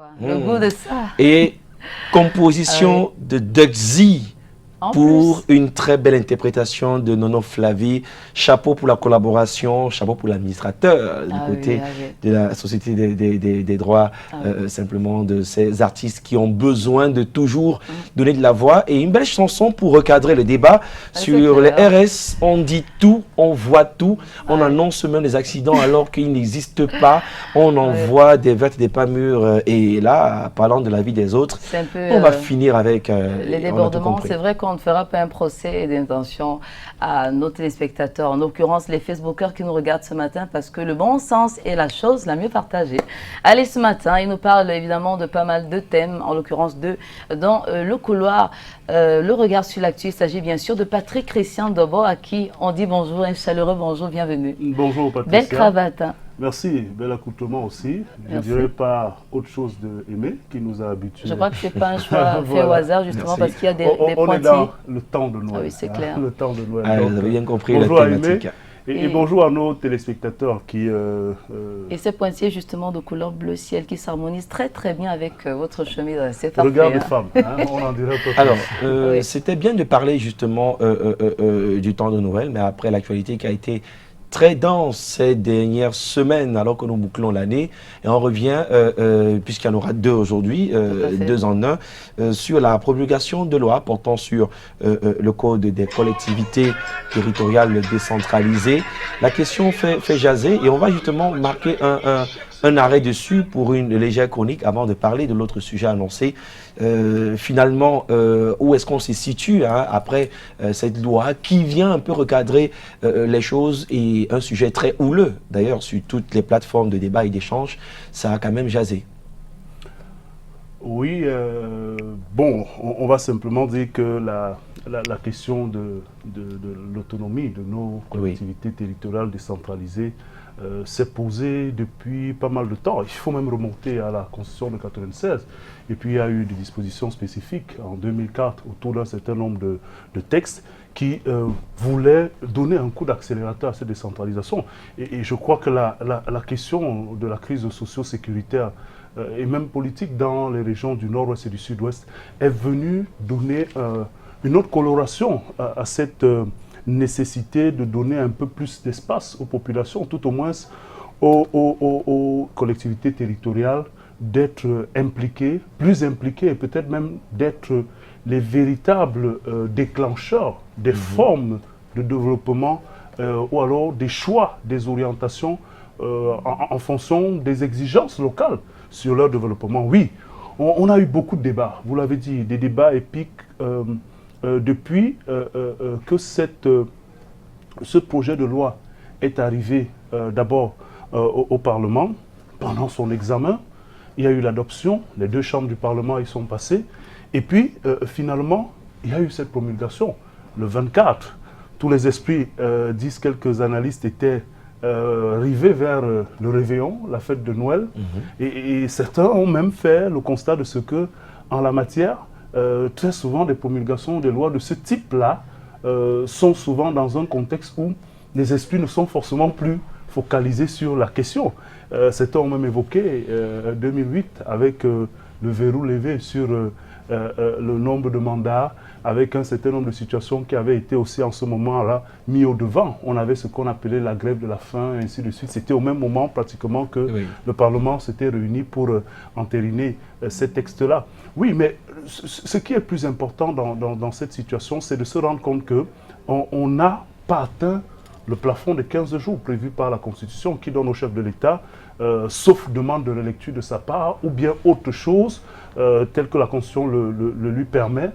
Le goût de ça. Et composition de Duxy pour une très belle interprétation de Nono Flavie. Chapeau pour la collaboration, chapeau pour l'administrateur du côté de la Société des droits, simplement de ces artistes qui ont besoin de toujours donner de la voix. Et une belle chanson pour recadrer le débat sur les RS. On dit tout, on voit tout, on annonce même des accidents alors qu'ils n'existent pas. On envoie des vertes et des pas mûres. Et là, parlant de la vie des autres, on va finir avec les débordements. C'est vrai qu'on ne fera pas un procès d'intention à nos téléspectateurs, en l'occurrence les Facebookers qui nous regardent ce matin, parce que le bon sens est la chose la mieux partagée. Allez, ce matin, il nous parle évidemment de pas mal de thèmes, en l'occurrence dans le couloir, le regard sur l'actu. Il s'agit bien sûr de Patrick Christian Dobo, à qui on dit bonjour, un chaleureux bonjour, bienvenue. Bonjour Patricia. Belle cravate. Hein. Merci, bel accoutrement aussi. Je ne dirais pas autre chose de Aimé qui nous a habitués. Je crois que ce n'est pas un choix fait au hasard, justement, parce qu'il y a des pointillés. On est dans le temps de Noël. Ah oui, c'est clair. Le temps de Noël. Donc, vous avez bien compris bonjour la thématique. À Aimé et bonjour à nos téléspectateurs qui... Et ces pointillés, justement, de couleur bleu ciel qui s'harmonisent très très bien avec votre chemise. C'est parfait. Regard de femme, on en dirait pas. Alors, c'était bien de parler justement du temps de Noël, mais après l'actualité qui a été très dense ces dernières semaines alors que nous bouclons l'année, et on revient, puisqu'il y en aura deux aujourd'hui, deux en un, sur la promulgation de loi portant sur le code des collectivités territoriales décentralisées. La question fait jaser et on va justement marquer un arrêt dessus pour une légère chronique avant de parler de l'autre sujet annoncé. Finalement, où est-ce qu'on se situe après cette loi qui vient un peu recadrer les choses, et un sujet très houleux d'ailleurs sur toutes les plateformes de débat et d'échange, ça a quand même jasé. Oui, bon, on va simplement dire que la question de l'autonomie de nos collectivités territoriales décentralisées s'est posée depuis pas mal de temps. Il faut même remonter à la Constitution de 1996. Et puis il y a eu des dispositions spécifiques en 2004 autour d'un certain nombre de textes qui voulaient donner un coup d'accélérateur à cette décentralisation. Et je crois que la question de la crise socio-sécuritaire et même politique dans les régions du nord-ouest et du sud-ouest est venue donner une autre coloration à cette nécessité de donner un peu plus d'espace aux populations, tout au moins aux collectivités territoriales, d'être impliquées, plus impliquées, et peut-être même d'être les véritables déclencheurs des formes de développement ou alors des choix, des orientations en fonction des exigences locales sur leur développement. Oui, on a eu beaucoup de débats, vous l'avez dit, des débats épiques depuis que ce projet de loi est arrivé d'abord au Parlement. Pendant son examen, il y a eu l'adoption, les deux chambres du Parlement y sont passées, et puis finalement, il y a eu cette promulgation. Le 24, tous les esprits, disent quelques analystes, étaient rivés vers le réveillon, la fête de Noël, et certains ont même fait le constat de ce que, en la matière, très souvent des promulgations des lois de ce type-là sont souvent dans un contexte où les esprits ne sont forcément plus focalisés sur la question. Certains ont même évoqué 2008 avec le verrou levé sur le nombre de mandats, avec un certain nombre de situations qui avaient été aussi en ce moment-là mis au devant. On avait ce qu'on appelait la grève de la faim, et ainsi de suite. C'était au même moment pratiquement que le Parlement s'était réuni pour entériner ces textes-là. Oui, mais ce qui est plus important dans cette situation, c'est de se rendre compte qu'on n'a pas atteint le plafond de 15 jours prévu par la Constitution qui donne au chef de l'État, sauf demande de relecture de sa part, ou bien autre chose, telle que la Constitution le lui permet,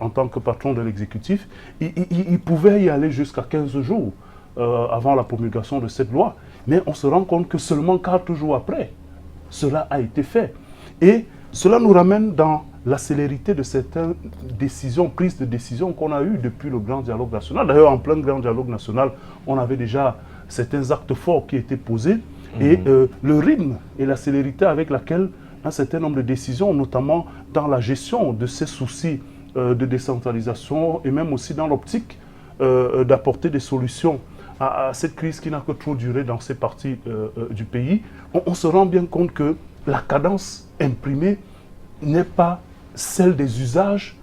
en tant que patron de l'exécutif, il pouvait y aller jusqu'à 15 jours avant la promulgation de cette loi. Mais on se rend compte que seulement 4 jours après, cela a été fait. Et cela nous ramène dans la célérité de certaines décisions, prises de décisions qu'on a eues depuis le grand dialogue national. D'ailleurs, en plein grand dialogue national, on avait déjà certains actes forts qui étaient posés. Et le rythme et la célérité avec laquelle un certain nombre de décisions, notamment dans la gestion de ces soucis de décentralisation et même aussi dans l'optique d'apporter des solutions à cette crise qui n'a que trop duré dans ces parties du pays, on se rend bien compte que la cadence imprimée n'est pas celle des usages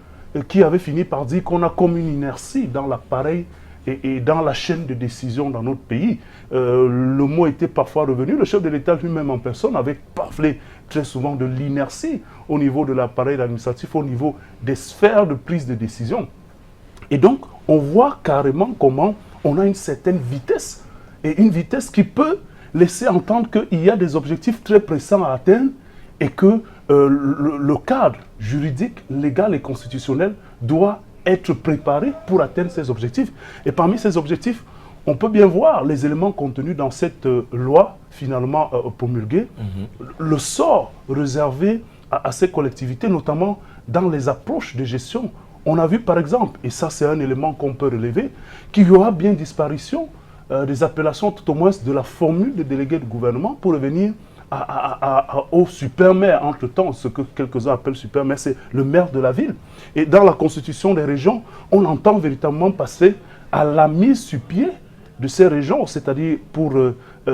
qui avaient fini par dire qu'on a comme une inertie dans l'appareil et dans la chaîne de décision dans notre pays. Le mot était parfois revenu. Le chef de l'État lui-même en personne avait parlé très souvent de l'inertie au niveau de l'appareil administratif, au niveau des sphères de prise de décision. Et donc, on voit carrément comment on a une certaine vitesse, et une vitesse qui peut laisser entendre qu'il y a des objectifs très pressants à atteindre et que le cadre juridique, légal et constitutionnel doit être préparé pour atteindre ces objectifs. Et parmi ces objectifs, on peut bien voir les éléments contenus dans cette loi finalement promulguée, le sort réservé à ces collectivités, notamment dans les approches de gestion. On a vu par exemple, et ça c'est un élément qu'on peut relever, qu'il y aura bien disparition des appellations, tout au moins de la formule de délégué de gouvernement pour revenir au super-maire, entre-temps, ce que quelques-uns appellent super-maire, c'est le maire de la ville. Et dans la constitution des régions, on entend véritablement passer à la mise sur pied de ces régions, c'est-à-dire pour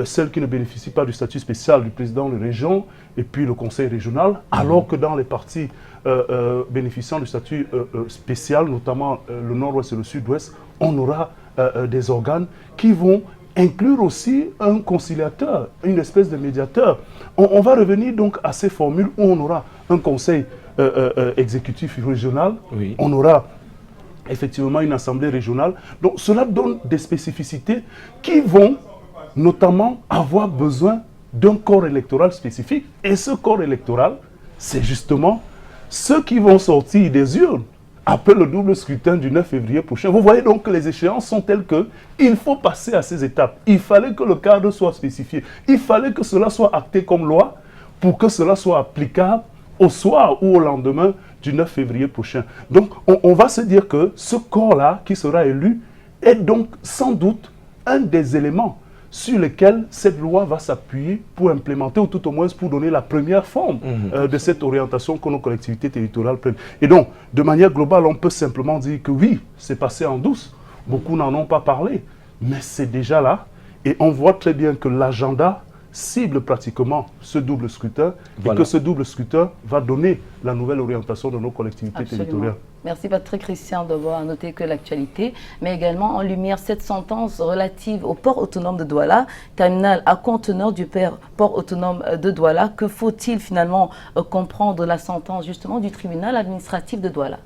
celles qui ne bénéficient pas du statut spécial du président de région et puis le conseil régional, alors que dans les parties bénéficiant du statut spécial, notamment le nord-ouest et le sud-ouest, on aura des organes qui vont inclure aussi un conciliateur, une espèce de médiateur. On va revenir donc à ces formules où on aura un conseil exécutif régional, oui. On aura effectivement une assemblée régionale. Donc cela donne des spécificités qui vont notamment avoir besoin d'un corps électoral spécifique. Et ce corps électoral, c'est justement ceux qui vont sortir des urnes après le double scrutin du 9 février prochain. Vous voyez donc que les échéances sont telles qu'il faut passer à ces étapes. Il fallait que le cadre soit spécifié. Il fallait que cela soit acté comme loi pour que cela soit applicable au soir ou au lendemain du 9 février prochain. Donc, on va se dire que ce corps-là qui sera élu est donc sans doute un des éléments sur lesquels cette loi va s'appuyer pour implémenter, ou tout au moins pour donner la première forme de cette orientation que nos collectivités territoriales prennent. Et donc, de manière globale, on peut simplement dire que oui, c'est passé en douce. Beaucoup n'en ont pas parlé, mais c'est déjà là. Et on voit très bien que l'agenda cible pratiquement ce double scrutin, voilà. Et que ce double scrutin va donner la nouvelle orientation de nos collectivités territoriales. Merci Patrick Christian d'avoir noté que l'actualité, mais également en lumière cette sentence relative au port autonome de Douala, terminal à conteneur du port autonome de Douala. Que faut-il finalement comprendre de la sentence justement du tribunal administratif de Douala?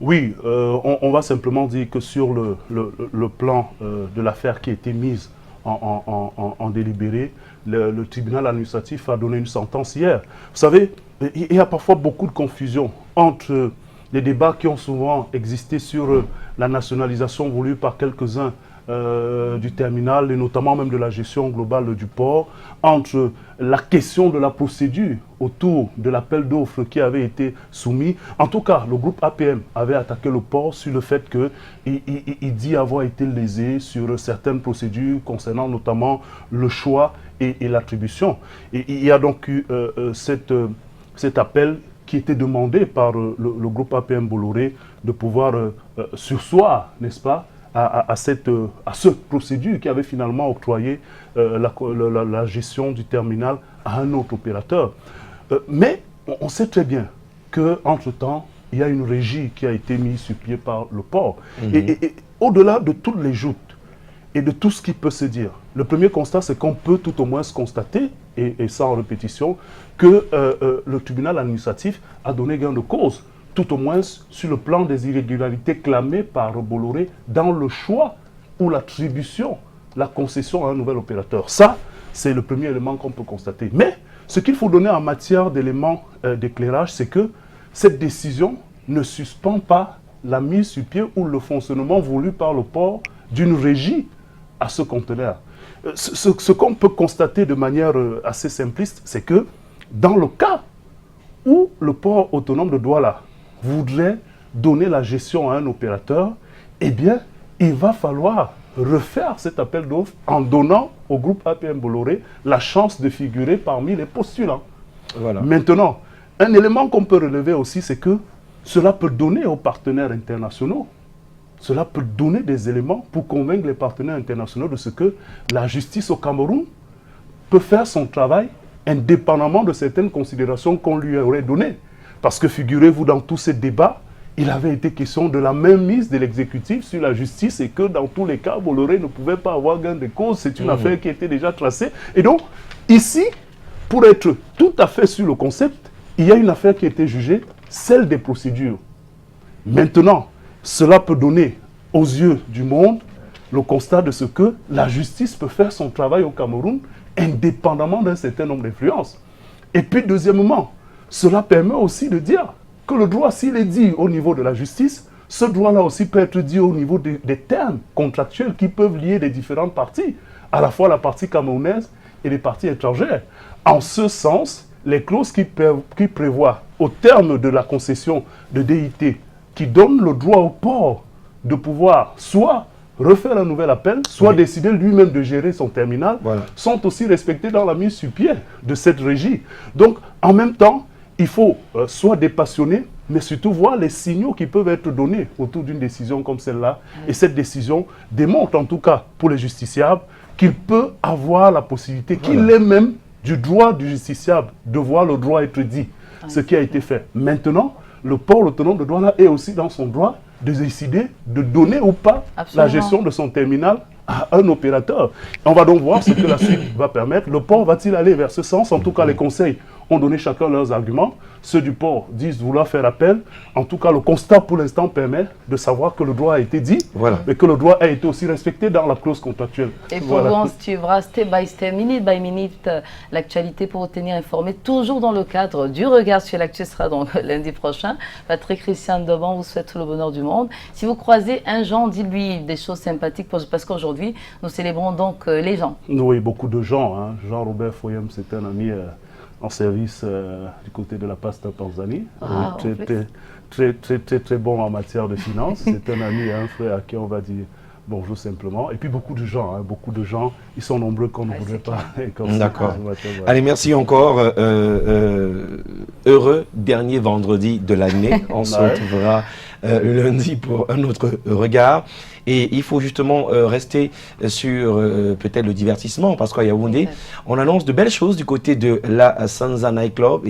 Oui, on va simplement dire que sur le plan de l'affaire qui a été mise en délibéré, le tribunal administratif a donné une sentence hier. Vous savez, il y a parfois beaucoup de confusion entre les débats qui ont souvent existé sur la nationalisation voulue par quelques-uns du terminal et notamment même de la gestion globale du port, entre la question de la procédure autour de l'appel d'offres qui avait été soumis. En tout cas, le groupe APM avait attaqué le port sur le fait qu'il dit avoir été lésé sur certaines procédures concernant notamment le choix et l'attribution. Et il y a donc eu cet appel qui était demandé par le groupe APM Bolloré de pouvoir surseoir, n'est-ce pas, à cette procédure qui avait finalement octroyé la gestion du terminal à un autre opérateur. Mais on sait très bien qu'entre-temps, il y a une régie qui a été mise sur pied par le port. Et au-delà de toutes les joutes et de tout ce qui peut se dire, le premier constat, c'est qu'on peut tout au moins se constater, et ça en répétition, que le tribunal administratif a donné gain de cause, tout au moins sur le plan des irrégularités clamées par Bolloré dans le choix ou l'attribution, la concession à un nouvel opérateur. Ça, c'est le premier élément qu'on peut constater. Mais ce qu'il faut donner en matière d'éléments d'éclairage, c'est que cette décision ne suspend pas la mise sur pied ou le fonctionnement voulu par le port d'une régie à ce conteneur. Ce qu'on peut constater de manière assez simpliste, c'est que dans le cas où le port autonome de Douala voudrait donner la gestion à un opérateur, eh bien, il va falloir refaire cet appel d'offres en donnant au groupe APM Bolloré la chance de figurer parmi les postulants. Voilà. Maintenant, un élément qu'on peut relever aussi, c'est que cela peut donner aux partenaires internationaux, cela peut donner des éléments pour convaincre les partenaires internationaux de ce que la justice au Cameroun peut faire son travail indépendamment de certaines considérations qu'on lui aurait données. Parce que figurez-vous, dans tous ces débats, il avait été question de la mainmise de l'exécutif sur la justice et que dans tous les cas, Bolloré ne pouvait pas avoir gain de cause. C'est une affaire qui était déjà tracée. Et donc, ici, pour être tout à fait sur le concept, il y a une affaire qui a été jugée, celle des procédures. Maintenant, cela peut donner aux yeux du monde le constat de ce que la justice peut faire son travail au Cameroun indépendamment d'un certain nombre d'influences. Et puis, deuxièmement, cela permet aussi de dire que le droit, s'il est dit au niveau de la justice, ce droit-là aussi peut être dit au niveau des termes contractuels qui peuvent lier les différentes parties, à la fois la partie camerounaise et les parties étrangères. En ce sens, les clauses qui prévoient, au terme de la concession de DIT, qui donnent le droit au port de pouvoir soit refaire un nouvel appel, soit décider lui-même de gérer son terminal, sont aussi respectées dans la mise sur pied de cette régie. Donc, en même temps, il faut soit dépassionner, mais surtout voir les signaux qui peuvent être donnés autour d'une décision comme celle-là. Et cette décision démontre, en tout cas pour les justiciables, qu'il peut avoir la possibilité, qu'il est même du droit du justiciable de voir le droit être dit, ce qui a été fait. Maintenant, le port autonome de douane est aussi dans son droit de décider de donner ou pas la gestion de son terminal à un opérateur. On va donc voir ce que la suite va permettre. Le port va-t-il aller vers ce sens? En tout cas, les conseils ont donné chacun leurs arguments. Ceux du port disent vouloir faire appel. En tout cas, le constat pour l'instant permet de savoir que le droit a été dit, mais que le droit a été aussi respecté dans la clause contractuelle. Et pour vous, on suivra step by step, minute by minute, l'actualité pour vous tenir informé, toujours dans le cadre du regard sur l'actu sera donc lundi prochain. Patrick Christian Doban vous souhaite tout le bonheur du monde. Si vous croisez un Jean, dites-lui des choses sympathiques parce qu'aujourd'hui, nous célébrons donc les gens. Oui, beaucoup de gens. Hein. Jean-Robert Foyem, c'est un ami en service du côté de la Pasta Tanzanie. Très bon en matière de finances. C'est un ami et un frère à qui on va dire bonjour simplement. Et puis beaucoup de gens, ils sont nombreux qu'on ne voudrait pas. D'accord. Allez, merci encore. Heureux dernier vendredi de l'année. On se retrouvera lundi pour un autre regard. Et il faut justement rester sur peut-être le divertissement, parce qu'à Yaoundé, on annonce de belles choses du côté de la Sanza Night Club. Et